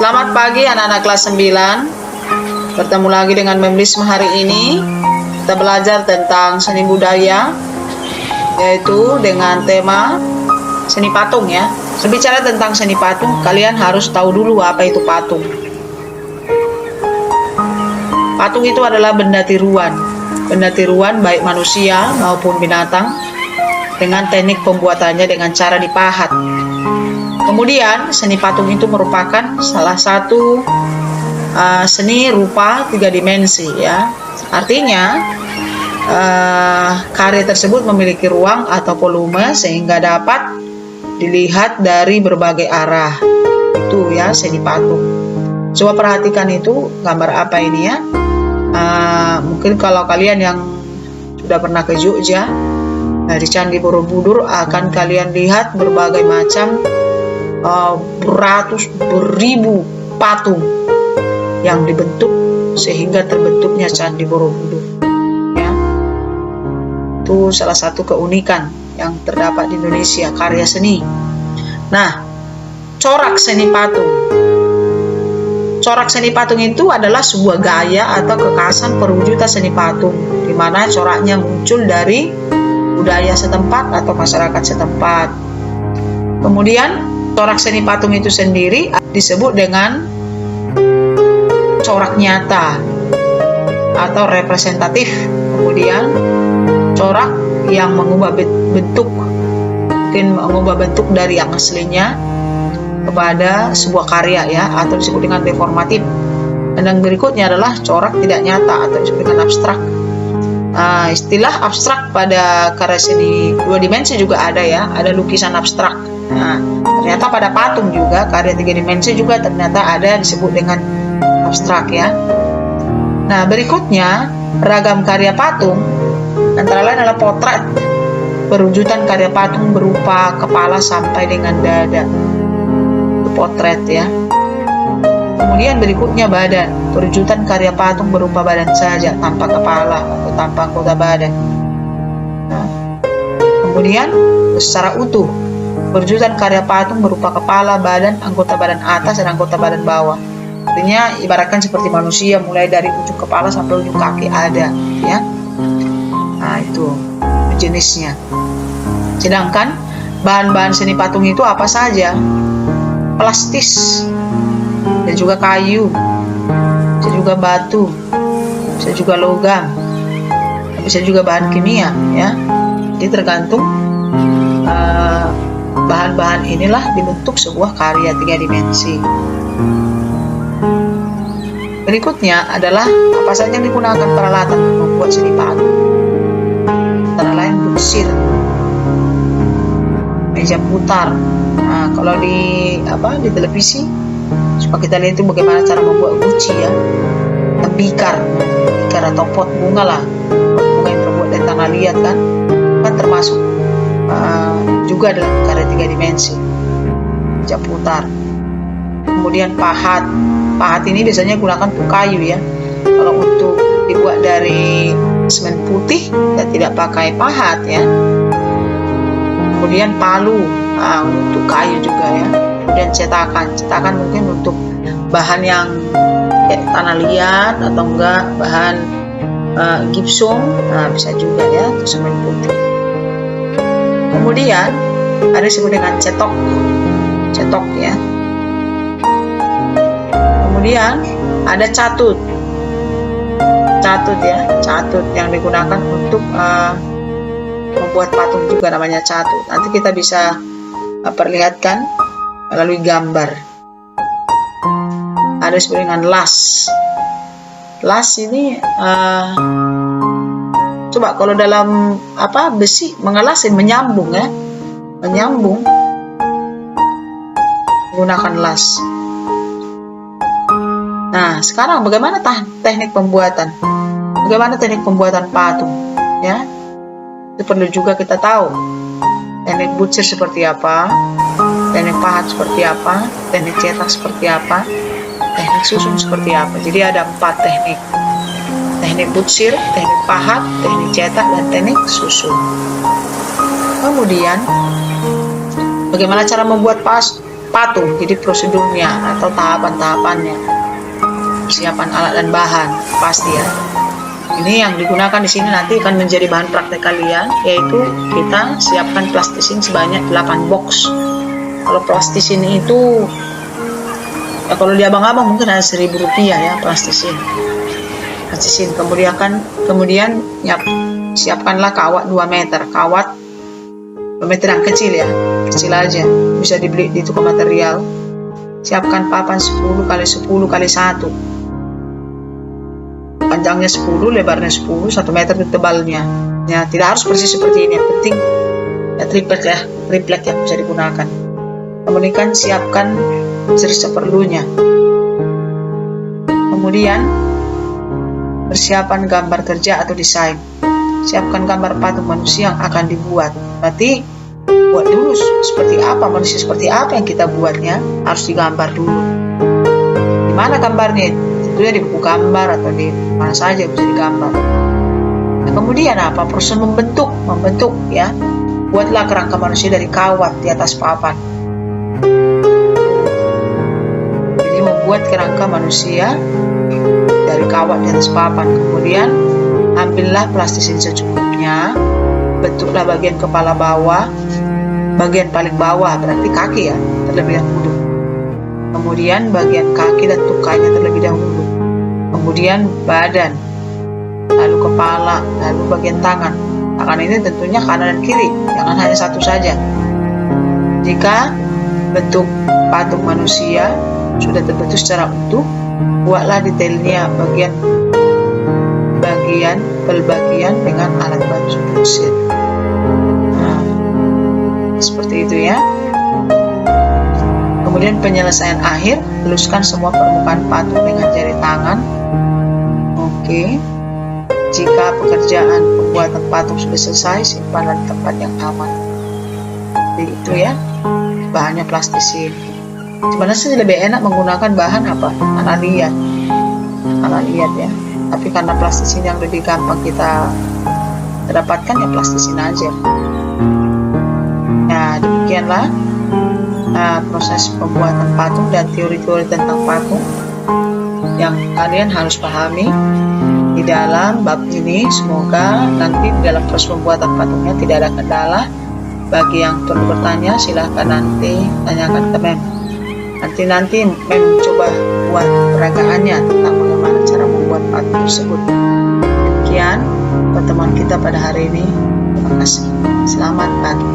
Selamat pagi anak-anak kelas 9. Bertemu lagi dengan Memlisma hari ini. Kita belajar tentang seni budaya, yaitu dengan tema seni patung ya. Berbicara tentang seni patung, kalian harus tahu dulu apa itu patung. Patung itu adalah benda tiruan. Benda tiruan baik manusia maupun binatang dengan teknik pembuatannya dengan cara dipahat. Kemudian seni patung itu merupakan salah satu seni rupa 3 dimensi ya. Artinya karya tersebut memiliki ruang atau volume sehingga dapat dilihat dari berbagai arah. Itu ya seni patung. Coba perhatikan itu gambar apa ini ya. Mungkin kalau kalian yang sudah pernah ke Jogja, di Candi Borobudur akan kalian lihat berbagai macam beratus beribu patung yang dibentuk sehingga terbentuknya Candi Borobudur ya. Itu salah satu keunikan yang terdapat di Indonesia, karya seni. Nah, corak seni patung. Corak seni patung itu adalah sebuah gaya atau kekhasan perwujudan seni patung, di mana coraknya muncul dari budaya setempat atau masyarakat setempat. Kemudian corak seni patung itu sendiri disebut dengan corak nyata atau representatif. Kemudian corak yang mengubah bentuk, mungkin mengubah bentuk dari yang aslinya kepada sebuah karya ya, atau disebut dengan deformatif. Dan yang berikutnya adalah corak tidak nyata atau disebut dengan abstrak. Istilah abstrak pada karya seni 2 dimensi juga ada ya, ada lukisan abstrak. Nah, ternyata pada patung juga karya 3 dimensi juga ternyata ada disebut dengan abstrak ya. Nah, berikutnya ragam karya patung antara lain adalah potret, perwujudan karya patung berupa kepala sampai dengan dada. Itu potret ya. Kemudian berikutnya badan, perwujudan karya patung berupa badan saja tanpa kepala atau tanpa anggota badan. Nah, kemudian secara utuh, perwujudan karya patung berupa kepala, badan, anggota badan atas, dan anggota badan bawah. Artinya ibaratkan seperti manusia, mulai dari ujung kepala sampai ujung kaki ada ya. Nah, itu jenisnya. Sedangkan bahan-bahan seni patung itu apa saja? Plastis, dan juga kayu, bisa juga batu, bisa juga logam, bisa juga bahan kimia ya. Jadi tergantung bahan-bahan inilah dibentuk sebuah karya 3 dimensi. Berikutnya adalah apa saja yang digunakan peralatan membuat seni patung. Antara lain butsir, meja putar. Nah, kalau di televisi suka kita lihat itu bagaimana cara membuat guci ya. Bikar atau pot bunga lah, pot bunga yang terbuat dari tanah liat kan termasuk juga dalam karya 3 dimensi. Meja putar. Kemudian pahat ini biasanya gunakan untuk kayu ya. Kalau untuk dibuat dari semen putih kita tidak pakai pahat ya. Kemudian palu untuk kayu juga ya. Kemudian cetakan mungkin untuk bahan yang tanah liat atau enggak bahan gipsum, bisa juga ya, untuk semen putih. Kemudian ada disebut dengan cetok ya. Kemudian ada catut yang digunakan untuk membuat patung juga, namanya catut. Nanti kita bisa perlihatkan melalui gambar. Ada disebut dengan las. Las ini coba kalau dalam besi mengelasin, menyambung menggunakan las. Nah, sekarang bagaimana teknik pembuatan? Bagaimana teknik pembuatan patung? Ya, itu perlu juga kita tahu. Teknik butsir seperti apa? Teknik pahat seperti apa? Teknik cetak seperti apa? Teknik susun seperti apa? Jadi ada 4 teknik. Teknik butsir, teknik pahat, teknik cetak, dan teknik susun. Kemudian, bagaimana cara membuat patung. Jadi prosedurnya atau tahapan-tahapannya, persiapan alat dan bahan pasti ya. Ini yang digunakan di sini nanti akan menjadi bahan praktek kalian, yaitu kita siapkan plastisin sebanyak 8 box. Kalau plastisin itu ya, kalau di abang-abang mungkin ada Rp1.000 ya plastisin. Kemudian siapkanlah kawat 2 meter, kawat 2 meter yang kecil ya, kecil aja, bisa dibeli di toko material. Siapkan papan 10 x 10 x 1, panjangnya 10, lebarnya 10, 1 meter tebalnya ya. Tidak harus persis seperti ini, yang penting ya triplek yang bisa digunakan. Kemudian siapkan seperlunya. Kemudian persiapan gambar kerja atau desain. Siapkan gambar patung manusia yang akan dibuat. Berarti buat dulu seperti apa, manusia seperti apa yang kita buatnya, harus digambar dulu. Di mana gambarnya? Tentunya di buku gambar atau di mana saja bisa digambar. Nah, kemudian apa? Proses membentuk ya. Buatlah kerangka manusia dari kawat di atas papan. Jadi membuat kerangka manusia dari kawat di atas papan. Kemudian ambillah plastisin secukupnya, bentuklah bagian kepala bawah, bagian paling bawah berarti kaki ya, terlebih dahulu. Kemudian bagian kaki dan tukanya terlebih dahulu. Kemudian badan, lalu kepala, lalu bagian tangan. Tangan ini tentunya kanan dan kiri, jangan hanya satu saja. Jika bentuk patung manusia sudah terbentuk secara utuh, buatlah detailnya bagian dengan alat bantu mesin. Nah, seperti itu ya. Kemudian penyelesaian akhir, haluskan semua permukaan patung dengan jari tangan. Oke. Jika pekerjaan pembuatan patung sudah selesai, simpanlah di tempat yang aman. Jadi itu ya, bahannya plastisin. Sebenarnya sih lebih enak menggunakan bahan apa? Analiat ya. Tapi karena plastisin yang lebih gampang kita dapatkan, ya plastisin aja. Nah, demikianlah proses pembuatan patung dan teori-teori tentang patung yang kalian harus pahami di dalam bab ini. Semoga nanti dalam proses pembuatan patungnya tidak ada kendala. Bagi yang perlu bertanya, silahkan nanti tanyakan ke Mem. Nanti Mem coba buat peragaannya tentang bagaimana cara membuat patung tersebut. Demikian pertemuan kita pada hari ini. Terima kasih. Selamat pagi.